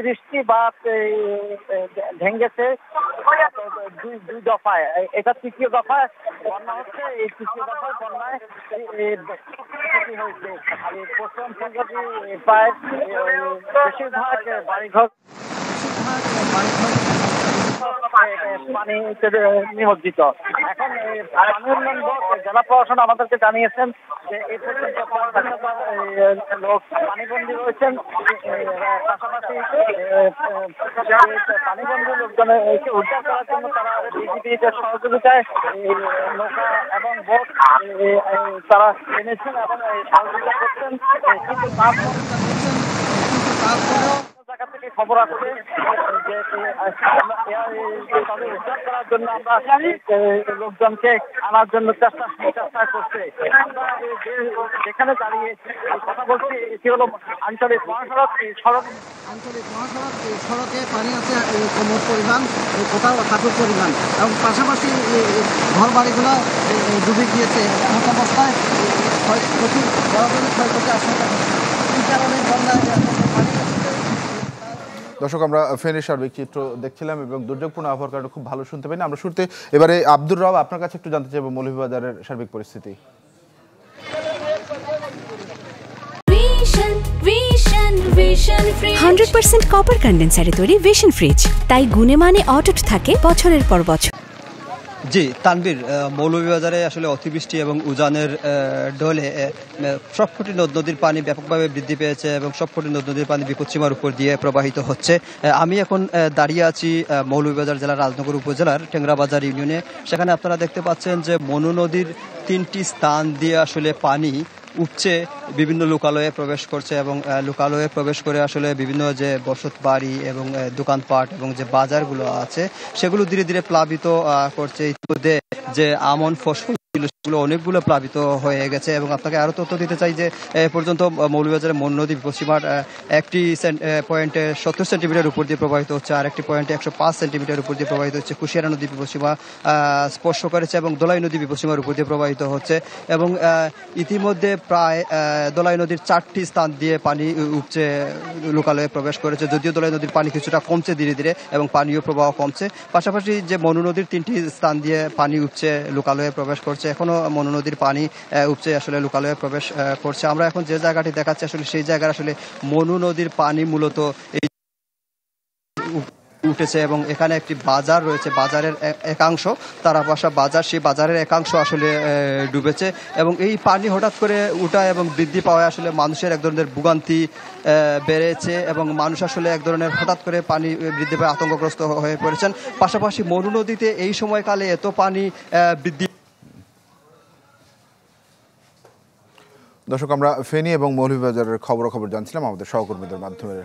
30টি বাঁধ ভেঙেছে দুই দফায়। এটা তৃতীয় দফায় বন্যা হচ্ছে। এই তৃতীয় দফায় বন্যায় ক্ষতি হয়েছে। পশ্চিমবঙ্গটি প্রায় বেশিরভাগ বাড়িঘর পানিতে নিমজ্জিত। এখন পানি উন্নয়ন বোর্ড জেলা প্রশাসন আমাদেরকে জানিয়েছেন যে এই পর্যন্ত ৫,০০০ লোক পানিবন্দী রয়েছেন। পাশাপাশি পানিবন্দী লোকজনকে উদ্ধার করার জন্য তারা বিজিবির সহযোগিতায় নৌকা এবং বোট তারা এনেছেন এবং সহযোগিতা করছেন। কিন্তু তারপরেও জায়গা থেকে খবর আসছে যে তাদের উদ্ধার করার জন্য আমরা লোকজনকে আনার জন্য চেষ্টা করছে। আমরা যেখানে দাঁড়িয়ে কথা বলছি এটি হলো আঞ্চলিক মহাসড়ক। সড়কে পানি আছে কম পরিমাণ, কোথাও হাঁটুর পরিমাণ, এবং পাশাপাশি ঘর বাড়িগুলো ডুবে গিয়েছে। এমন অবস্থায় প্রচুর বড় ক্ষয়ক্ষতির আশঙ্কা। এই কারণে বন্যায় দর্শক, আমরা ফেনীর সার্বিক চিত্র দেখছিলাম এবং দুর্যোগপূর্ণ আবহাওয়ার কারণে খুব ভালো শুনতে পাই না। আমরা শুরুতে এবারে আব্দুর রব আপনার কাছে একটু জানতে চাইবো মৌলভীবাজারের সার্বিক পরিস্থিতি। 100% কপার কন্ডেন্সারে তৈরি ভিশন ফ্রিজ, তাই গুণে মানে অটুট থাকে বছরের পর বছর। জি তানভীর, মৌলভীবাজারে আসলে অতিবৃষ্টি এবং উজানের ঢলে সবকটি নদ নদীর পানি ব্যাপকভাবে বৃদ্ধি পেয়েছে এবং সবকটি নদ নদীর পানি বিপদসীমার উপর দিয়ে প্রবাহিত হচ্ছে। আমি এখন দাঁড়িয়ে আছি মৌলভীবাজার জেলার রাজনগর উপজেলার টেংরাবাজার ইউনিয়নে। সেখানে আপনারা দেখতে পাচ্ছেন যে মনু নদীর 3টি স্থান দিয়ে আসলে পানি উপচে বিভিন্ন লোকালয়ে প্রবেশ করছে এবং লোকালয়ে প্রবেশ করে আসলে বিভিন্ন যে বসত বাড়ি এবং দোকানপাট এবং যে বাজারগুলো আছে সেগুলো ধীরে ধীরে প্লাবিত করছে। ইতিমধ্যে যে আমন ফসল সেগুলো অনেকগুলো প্লাবিত হয়ে গেছে। এবং আপনাকে আরো তথ্য দিতে চাই যে এ পর্যন্ত মৌলভীবাজারের মন নদী বিপদসীমার একটি পয়েন্টে 70 সেন্টিমিটার উপর দিয়ে প্রবাহিত হচ্ছে, আর একটি পয়েন্টে 105 সেন্টিমিটার উপর দিয়ে প্রবাহিত হচ্ছে। কুশিয়ারা নদী বিপদসীমা স্পর্শ করেছে এবং দোলাই নদী বিপদসীমার উপর দিয়ে প্রবাহিত হচ্ছে। এবং ইতিমধ্যে প্রায় দোলাই নদীর 4টি স্থান দিয়ে পানি উপচে লোকালয়ে প্রবেশ করেছে। যদিও দোলাই নদীর পানি কিছুটা কমছে ধীরে ধীরে এবং পানীয় প্রবাহ কমছে। পাশাপাশি যে মনু নদীর 3টি স্থান দিয়ে পানি উপচে লোকালয়ে প্রবেশ করছে। এখনো মনু নদীর পানি উপচে আসলে লোকালয়ে প্রবেশ করছে। আমরা এখন যে জায়গাটি দেখাচ্ছি আসলে সেই জায়গার আসলে মনু নদীর পানি মূলত এই উঠেছে এবং এখানে একটি বাজার রয়েছে, বাজারের একাংশ তারাপাশা বাজার, সেই বাজারের একাংশ আসলে ডুবেছে। এবং এই পানি হঠাৎ করে উঠা এবং বৃদ্ধি পাওয়ায় আসলে মানুষের এক ধরনের ভোগান্তি বেড়েছে এবং মানুষ আসলে এক ধরনের হঠাৎ করে পানি বৃদ্ধি পায় আতঙ্কগ্রস্ত হয়ে পড়েছেন। পাশাপাশি মনু নদীতে এই সময়কালে এত পানি বৃদ্ধি। দর্শক, আমরা ফেনী এবং মৌলভীবাজারের খবরাখবর জানছিলাম আমাদের সহকর্মীদের মাধ্যমে।